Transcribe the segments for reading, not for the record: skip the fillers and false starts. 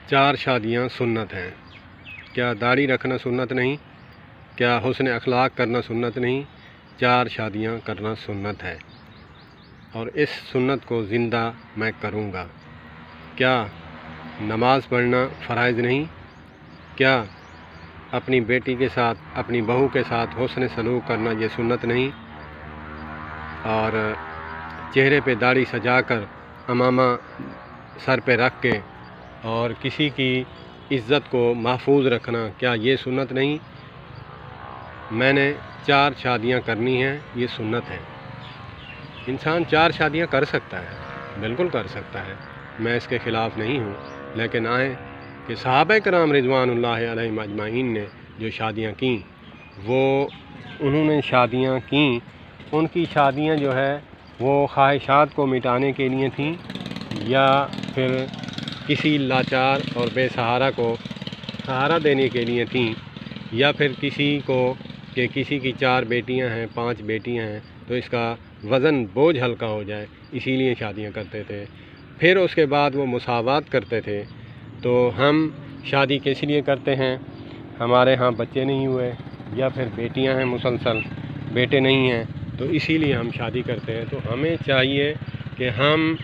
4 شادیاں سنت ہیں۔ کیا داڑھی رکھنا سنت نہیں؟ کیا حسن اخلاق کرنا سنت نہیں؟ 4 شادیاں کرنا سنت ہے، اور اس سنت کو زندہ میں کروں گا۔ کیا نماز پڑھنا فرائض نہیں؟ کیا اپنی بیٹی کے ساتھ، اپنی بہو کے ساتھ حسن سلوک کرنا یہ سنت نہیں؟ اور چہرے پہ داڑھی سجا کر، عمامہ سر پہ رکھ کے اور کسی کی عزت کو محفوظ رکھنا، کیا یہ سنت نہیں؟ میں نے 4 شادیاں کرنی ہیں، یہ سنت ہے۔ انسان 4 شادیاں کر سکتا ہے، بالکل کر سکتا ہے، میں اس کے خلاف نہیں ہوں، لیکن آئیں کہ صحابہ کرام رضوان اللہ علیہم اجمعین نے جو شادیاں کیں، انہوں نے شادیاں کیں، ان کی شادیاں جو ہے وہ خواہشات کو مٹانے کے لیے تھیں، یا پھر کسی لاچار اور بے سہارا کو سہارا دینے کے لیے تھیں، یا پھر کسی کو کہ کسی کی 4 بیٹیاں ہیں، 5 بیٹیاں ہیں، تو اس کا وزن بوجھ ہلکا ہو جائے، اسی لیے شادیاں کرتے تھے۔ پھر اس کے بعد وہ مساوات کرتے تھے۔ تو ہم شادی کس لیے کرتے ہیں؟ ہمارے ہاں بچے نہیں ہوئے، یا پھر بیٹیاں ہیں مسلسل، بیٹے نہیں ہیں، تو اسی لیے ہم شادی کرتے ہیں۔ تو ہمیں چاہیے کہ ہم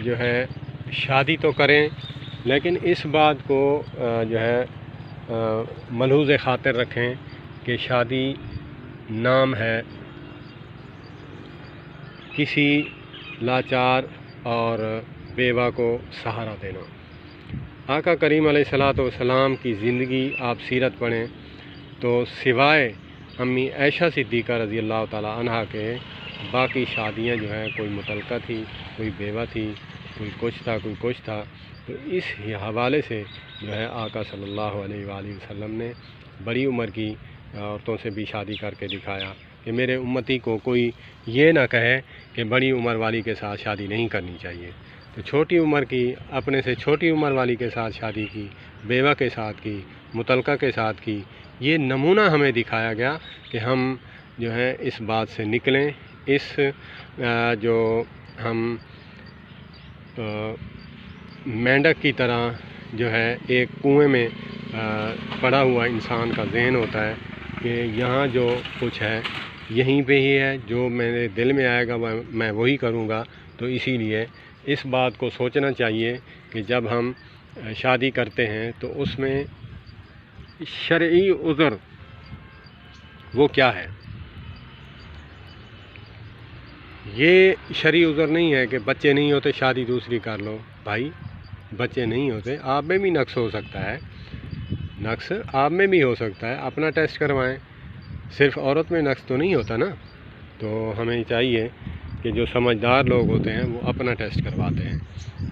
جو ہے شادی تو کریں، لیکن اس بات کو جو ہے ملحوظ خاطر رکھیں کہ شادی نام ہے کسی لاچار اور بیوہ کو سہارا دینا۔ آقا کریم علیہ الصلوۃ والسلام کی زندگی آپ سیرت پڑھیں تو سوائے امی عائشہ صدیقہ رضی اللہ تعالیٰ عنہا کے باقی شادیاں جو ہیں، کوئی مطلقہ تھی، کوئی بیوہ تھی، کوئی کچھ تھا، کوئی کچھ تھا۔ تو اس حوالے سے جو ہے آقا صلی اللہ علیہ وآلہ وسلم نے بڑی عمر کی عورتوں سے بھی شادی کر کے دکھایا کہ میرے امتی کو کوئی یہ نہ کہے کہ بڑی عمر والی کے ساتھ شادی نہیں کرنی چاہیے۔ تو چھوٹی عمر کی، اپنے سے چھوٹی عمر والی کے ساتھ شادی کی، بیوہ کے ساتھ کی، مطلقہ کے ساتھ کی، یہ نمونہ ہمیں دکھایا گیا کہ ہم جو ہے اس بات سے نکلیں۔ اس جو ہم مینڈک کی طرح جو ہے ایک کنویں میں پڑا ہوا انسان کا ذہن ہوتا ہے کہ یہاں جو کچھ ہے یہیں پہ ہی ہے، جو میرے دل میں آئے گا میں وہی کروں گا۔ تو اسی لیے اس بات کو سوچنا چاہیے کہ جب ہم شادی کرتے ہیں تو اس میں شرعی عذر وہ کیا ہے۔ یہ شرعی عذر نہیں ہے کہ بچے نہیں ہوتے شادی دوسری کر لو۔ بھائی بچے نہیں ہوتے، آپ میں بھی نقص ہو سکتا ہے، نقص آپ میں بھی ہو سکتا ہے، اپنا ٹیسٹ کروائیں، صرف عورت میں نقص تو نہیں ہوتا نا۔ تو ہمیں چاہیے کہ جو سمجھدار لوگ ہوتے ہیں وہ اپنا ٹیسٹ کرواتے ہیں،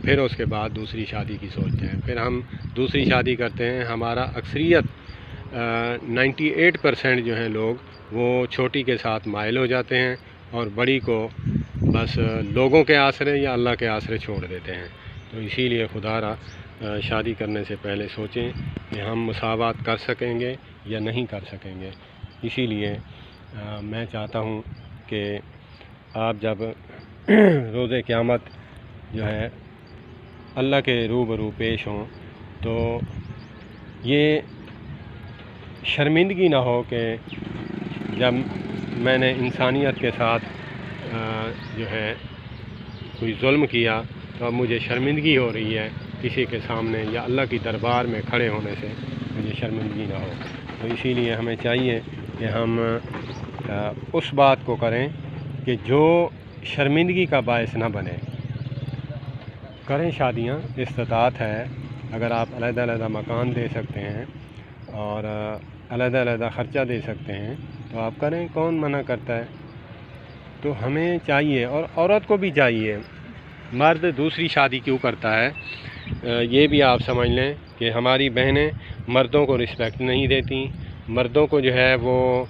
پھر اس کے بعد دوسری شادی کی سوچتے ہیں۔ پھر ہم دوسری شادی کرتے ہیں، ہمارا اکثریت 98% جو ہیں لوگ وہ چھوٹی کے ساتھ مائل ہو جاتے ہیں اور بڑی کو بس لوگوں کے آسرے یا اللہ کے آسرے چھوڑ دیتے ہیں۔ تو اسی لیے خدا را شادی کرنے سے پہلے سوچیں کہ ہم مساوات کر سکیں گے یا نہیں کر سکیں گے۔ اسی لیے میں چاہتا ہوں کہ آپ جب روز قیامت جو ہے اللہ کے روبرو پیش ہوں تو یہ شرمندگی نہ ہو کہ جب میں نے انسانیت کے ساتھ جو ہے کوئی ظلم کیا تو اب مجھے شرمندگی ہو رہی ہے کسی کے سامنے، یا اللہ کی دربار میں کھڑے ہونے سے مجھے شرمندگی نہ ہو۔ تو اسی لیے ہمیں چاہیے کہ ہم اس بات کو کریں کہ جو شرمندگی کا باعث نہ بنے۔ کریں شادیاں، استطاعت ہے، اگر آپ علیحدہ علیحدہ مکان دے سکتے ہیں اور علیحدہ علیحدہ خرچہ دے سکتے ہیں تو آپ کریں، کون منع کرتا ہے۔ تو ہمیں چاہیے، اور عورت کو بھی چاہیے، مرد دوسری شادی کیوں کرتا ہے یہ بھی آپ سمجھ لیں کہ ہماری بہنیں مردوں کو رسپیکٹ نہیں دیتی، مردوں کو جو ہے وہ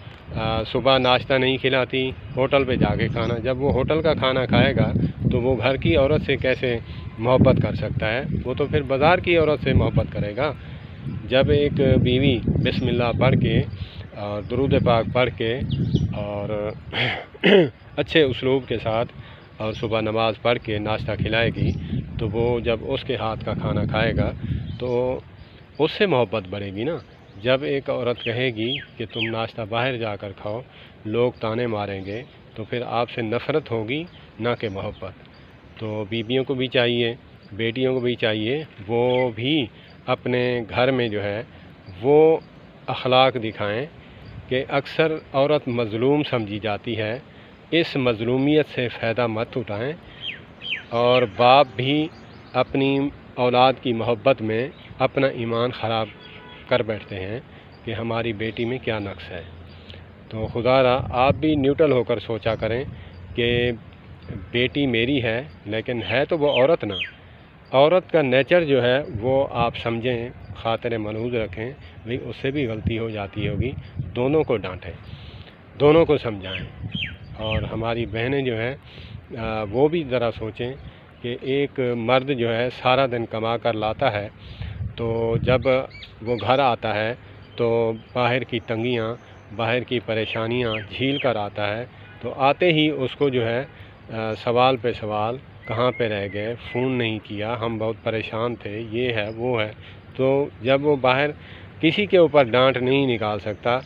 صبح ناشتہ نہیں کھلاتی، ہوٹل پہ جا کے کھانا، جب وہ ہوٹل کا کھانا کھائے گا تو وہ گھر کی عورت سے کیسے محبت کر سکتا ہے؟ وہ تو پھر بازار کی عورت سے محبت کرے گا۔ جب ایک بیوی بسم اللہ پڑھ کے اور درود پاک پڑھ کے اور اچھے اسلوب کے ساتھ اور صبح نماز پڑھ کے ناشتہ کھلائے گی تو وہ جب اس کے ہاتھ کا کھانا کھائے گا تو اس سے محبت بڑھے گی نا۔ جب ایک عورت کہے گی کہ تم ناشتہ باہر جا کر کھاؤ، لوگ تانے ماریں گے، تو پھر آپ سے نفرت ہوگی نہ کہ محبت۔ تو بیویوں کو بھی چاہیے، بیٹیوں کو بھی چاہیے، وہ بھی اپنے گھر میں جو ہے وہ اخلاق دکھائیں کہ اکثر عورت مظلوم سمجھی جاتی ہے، اس مظلومیت سے فائدہ مت اٹھائیں۔ اور باپ بھی اپنی اولاد کی محبت میں اپنا ایمان خراب کر بیٹھتے ہیں کہ ہماری بیٹی میں کیا نقص ہے۔ تو خدا را آپ بھی نیوٹرل ہو کر سوچا کریں کہ بیٹی میری ہے، لیکن ہے تو وہ عورت نا۔ عورت کا نیچر جو ہے وہ آپ سمجھیں، خاطر ملحوظ رکھیں، بھئی اس سے بھی غلطی ہو جاتی ہوگی، دونوں کو ڈانٹیں، دونوں کو سمجھائیں۔ اور ہماری بہنیں جو ہیں وہ بھی ذرا سوچیں کہ ایک مرد جو ہے سارا دن کما کر لاتا ہے، تو جب وہ گھر آتا ہے تو باہر کی تنگیاں، باہر کی پریشانیاں جھیل کر آتا ہے، تو آتے ہی اس کو جو ہے سوال پہ سوال، کہاں پہ رہ گئے، فون نہیں کیا، ہم بہت پریشان تھے، یہ ہے وہ ہے۔ تو جب وہ باہر کسی کے اوپر ڈانٹ نہیں نکال سکتا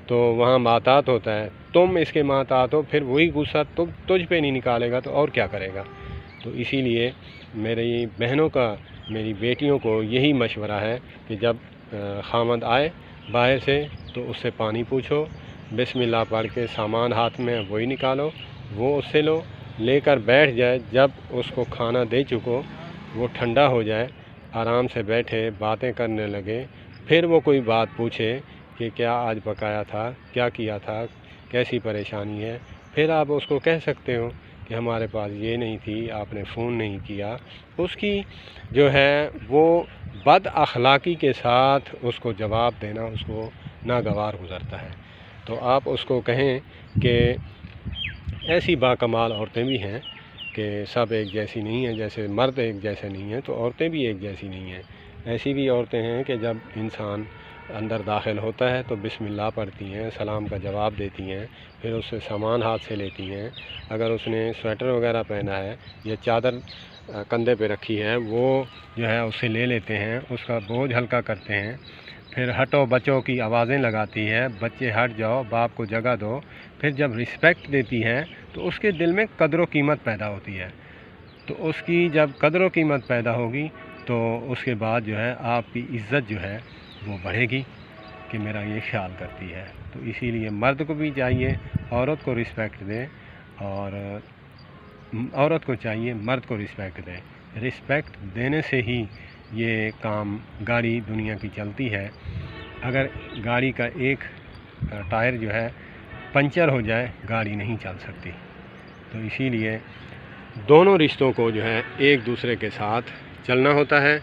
تو وہاں محتاط ہوتا ہے، تم اس کے محتاط ہو، پھر وہی غصہ تجھ پہ نہیں نکالے گا تو اور کیا کرے گا۔ تو اسی لیے میری بہنوں کا، میری بیٹیوں کو یہی مشورہ ہے کہ جب خامد آئے باہر سے تو اس سے پانی پوچھو، بسم اللہ پڑھ کے سامان ہاتھ میں وہی نکالو، وہ اس سے لو، لے کر بیٹھ جائے۔ جب اس کو کھانا دے چکو، وہ ٹھنڈا ہو جائے، آرام سے بیٹھے باتیں کرنے لگے، پھر وہ کوئی بات پوچھے کہ کیا آج پکایا تھا، کیا کیا تھا، کیسی پریشانی ہے، پھر آپ اس کو کہہ سکتے ہو کہ ہمارے پاس یہ نہیں تھی، آپ نے فون نہیں کیا۔ اس کی جو ہے وہ بد اخلاقی کے ساتھ اس کو جواب دینا اس کو ناگوار گزرتا ہے۔ تو آپ اس کو کہیں کہ ایسی باکمال عورتیں بھی ہیں کہ سب ایک جیسی نہیں ہیں، جیسے مرد ایک جیسے نہیں ہیں تو عورتیں بھی ایک جیسی نہیں ہیں۔ ایسی بھی عورتیں ہیں کہ جب انسان اندر داخل ہوتا ہے تو بسم اللہ پڑھتی ہیں، سلام کا جواب دیتی ہیں، پھر اس سے سامان ہاتھ سے لیتی ہیں۔ اگر اس نے سویٹر وغیرہ پہنا ہے یا چادر کندھے پہ رکھی ہے، وہ جو ہے اس سے لے لیتے ہیں، اس کا بوجھ ہلکا کرتے ہیں۔ پھر ہٹو بچوں کی آوازیں لگاتی ہے، بچے ہٹ جاؤ، باپ کو جگہ دو۔ پھر جب رسپیکٹ دیتی ہے تو اس کے دل میں قدر و قیمت پیدا ہوتی ہے۔ تو اس کی جب قدر و قیمت پیدا ہوگی تو اس کے بعد جو ہے آپ کی عزت جو ہے وہ بڑھے گی کہ میرا یہ خیال کرتی ہے۔ تو اسی لیے مرد کو بھی چاہیے عورت کو رسپیکٹ دے، اور عورت کو چاہیے مرد کو رسپیکٹ دے۔ رسپیکٹ دینے سے ہی یہ کام، گاڑی دنیا کی چلتی ہے۔ اگر گاڑی کا ایک ٹائر جو ہے پنچر ہو جائے، گاڑی نہیں چل سکتی۔ تو اسی لیے دونوں رشتوں کو جو ہے ایک دوسرے کے ساتھ چلنا ہوتا ہے،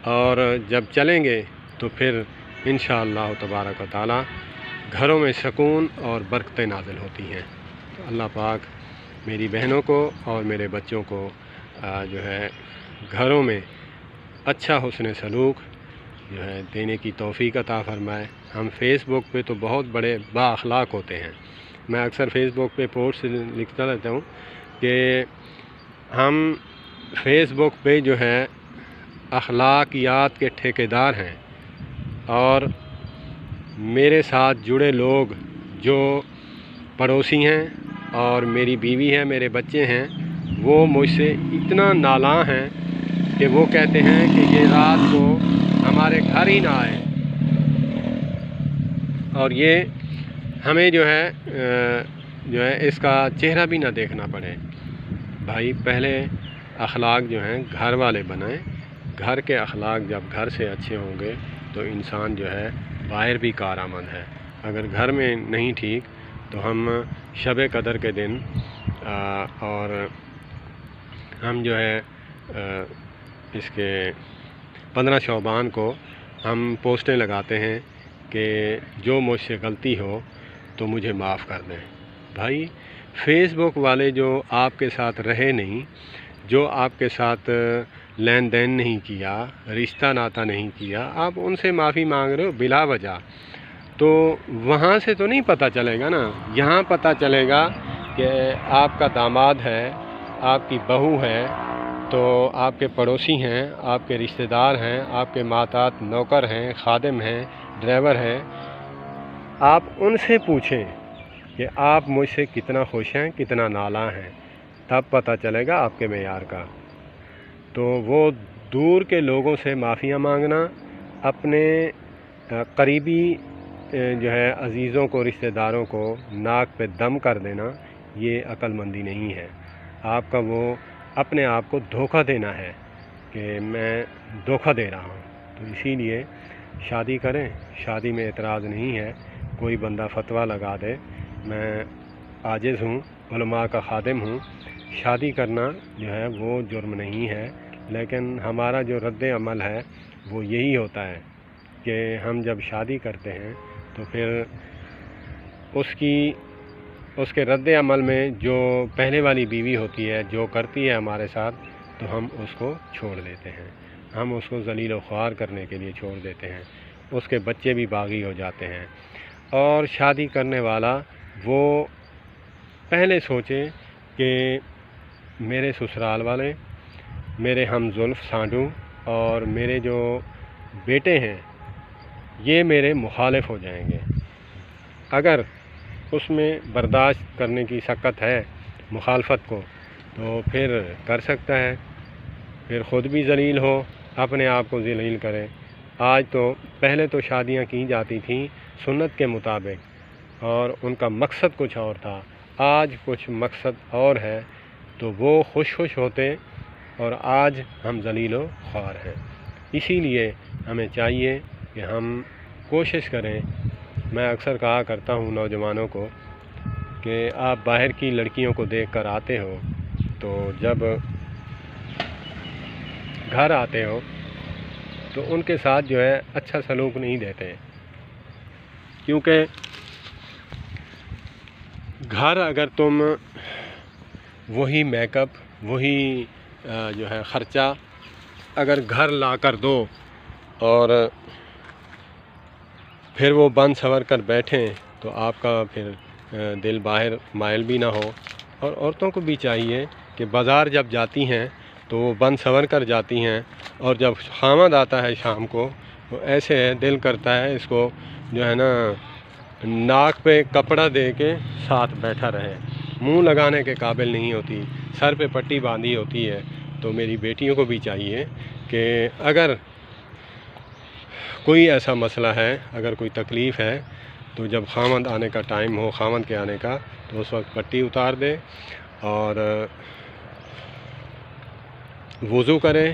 اور جب چلیں گے تو پھر انشاءاللہ تبارک و تعالی گھروں میں سکون اور برکتیں نازل ہوتی ہیں۔ تو اللہ پاک میری بہنوں کو اور میرے بچوں کو جو ہے گھروں میں اچھا حسن سلوک جو ہے دینے کی توفیق عطا فرمائے۔ ہم فیس بک پہ تو بہت بڑے با اخلاق ہوتے ہیں۔ میں اکثر فیس بک پہ پوسٹ لکھتا رہتا ہوں کہ ہم فیس بک پہ جو ہے اخلاقیات کے ٹھیکیدار ہیں، اور میرے ساتھ جڑے لوگ جو پڑوسی ہیں اور میری بیوی ہے، میرے بچے ہیں، وہ مجھ سے اتنا نالاں ہیں کہ وہ کہتے ہیں کہ یہ رات کو ہمارے گھر ہی نہ آئے، اور یہ ہمیں جو ہے اس کا چہرہ بھی نہ دیکھنا پڑے۔ بھائی پہلے اخلاق جو ہیں گھر والے بنائیں۔ گھر کے اخلاق جب گھر سے اچھے ہوں گے تو انسان جو ہے باہر بھی کارآمد ہے۔ اگر گھر میں نہیں ٹھیک تو ہم شب قدر کے دن اور ہم جو ہے اس کے 15 شعبان کو ہم پوسٹیں لگاتے ہیں کہ جو مجھ سے غلطی ہو تو مجھے معاف کر دیں۔ بھائی فیس بک والے جو آپ کے ساتھ رہے نہیں، جو آپ کے ساتھ لین دین نہیں کیا، رشتہ ناتا نہیں کیا، آپ ان سے معافی مانگ رہے ہو بلا وجہ، تو وہاں سے تو نہیں پتہ چلے گا نا۔ یہاں پتہ چلے گا کہ آپ کا داماد ہے، آپ کی بہو ہے، تو آپ کے پڑوسی ہیں، آپ کے رشتہ دار ہیں، آپ کے ماتحت نوکر ہیں، خادم ہیں، ڈرائیور ہیں، آپ ان سے پوچھیں کہ آپ مجھ سے کتنا خوش ہیں، کتنا نالاں ہیں، تب پتہ چلے گا آپ کے معیار کا۔ تو وہ دور کے لوگوں سے معافیاں مانگنا، اپنے قریبی جو ہے عزیزوں کو، رشتہ داروں کو ناک پہ دم کر دینا، یہ عقل مندی نہیں ہے۔ آپ کا وہ اپنے آپ کو دھوکہ دینا ہے کہ میں دھوکہ دے رہا ہوں۔ تو اسی لیے شادی کریں، شادی میں اعتراض نہیں ہے۔ کوئی بندہ فتویٰ لگا دے، میں عاجز ہوں، علماء کا خادم ہوں، شادی کرنا جو ہے وہ جرم نہیں ہے، لیکن ہمارا جو رد عمل ہے وہ یہی ہوتا ہے کہ ہم جب شادی کرتے ہیں تو پھر اس کے رد عمل میں جو پہلے والی بیوی ہوتی ہے، جو کرتی ہے ہمارے ساتھ، تو ہم اس کو چھوڑ دیتے ہیں، ہم اس کو ذلیل و خوار کرنے کے لیے چھوڑ دیتے ہیں، اس کے بچے بھی باغی ہو جاتے ہیں۔ اور شادی کرنے والا وہ پہلے سوچے کہ میرے سسرال والے، میرے ہم زلف سانڈو اور میرے جو بیٹے ہیں یہ میرے مخالف ہو جائیں گے۔ اگر اس میں برداشت کرنے کی سکت ہے مخالفت کو، تو پھر کر سکتا ہے، پھر خود بھی ذلیل ہو، اپنے آپ کو ذلیل کرے۔ آج تو پہلے تو شادیاں کی جاتی تھیں سنت کے مطابق اور ان کا مقصد کچھ اور تھا، آج کچھ مقصد اور ہے، تو وہ خوش ہوتے اور آج ہم ذلیل و خوار ہیں۔ اسی لیے ہمیں چاہیے کہ ہم کوشش کریں۔ میں اکثر کہا کرتا ہوں نوجوانوں کو کہ آپ باہر کی لڑکیوں کو دیکھ کر آتے ہو، تو جب گھر آتے ہو تو ان کے ساتھ جو ہے اچھا سلوک نہیں دیتے، کیونکہ گھر اگر تم وہی میک اپ، وہی جو ہے خرچہ اگر گھر لا کر دو اور پھر وہ بن سنور کر بیٹھیں، تو آپ کا پھر دل باہر مائل بھی نہ ہو۔ اور عورتوں کو بھی چاہیے کہ بازار جب جاتی ہیں تو وہ بن سنور کر جاتی ہیں، اور جب خامد آتا ہے شام کو تو ایسے دل کرتا ہے اس کو جو ہے نا ناک پہ کپڑا دے کے ساتھ بیٹھا رہے، منہ لگانے کے قابل نہیں ہوتی، سر پہ پٹی باندھی ہوتی ہے۔ تو میری بیٹیوں کو بھی چاہیے کہ اگر کوئی ایسا مسئلہ ہے، اگر کوئی تکلیف ہے، تو جب خامد آنے کا ٹائم ہو، خامد کے آنے کا، تو اس وقت پٹی اتار دے اور وضو کرے،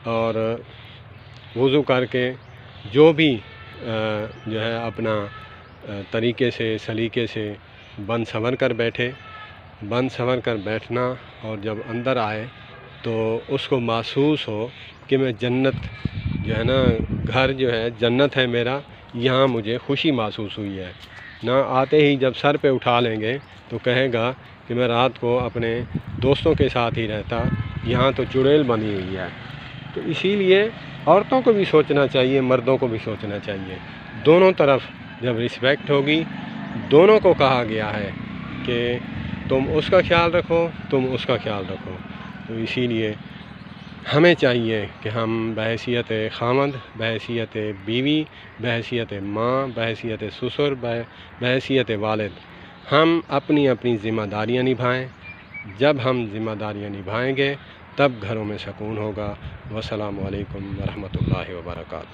اور وضو کر کے جو بھی جو ہے اپنا طریقے سے سلیقے سے بن سنور کر بیٹھے، بن سنور کر بیٹھنا، اور جب اندر آئے تو اس کو محسوس ہو کہ میں جنت جو ہے نا، گھر جو ہے جنت ہے میرا، یہاں مجھے خوشی محسوس ہوئی ہے۔ نہ آتے ہی جب سر پہ اٹھا لیں گے تو کہے گا کہ میں رات کو اپنے دوستوں کے ساتھ ہی رہتا، یہاں تو چڑیل بنی ہوئی ہے۔ تو اسی لیے عورتوں کو بھی سوچنا چاہیے، مردوں کو بھی سوچنا چاہیے، دونوں طرف جب رسپیکٹ ہوگی، دونوں کو کہا گیا ہے کہ تم اس کا خیال رکھو، تم اس کا خیال رکھو۔ تو اسی لیے ہمیں چاہیے کہ ہم بحیثیت خامد، بحیثیت بیوی، بحیثیت ماں، بحیثیت سسر، بحیثیت والد، ہم اپنی اپنی ذمہ داریاں نبھائیں۔ جب ہم ذمہ داریاں نبھائیں گے تب گھروں میں سکون ہوگا۔ والسلام علیکم ورحمۃ اللہ وبرکاتہ۔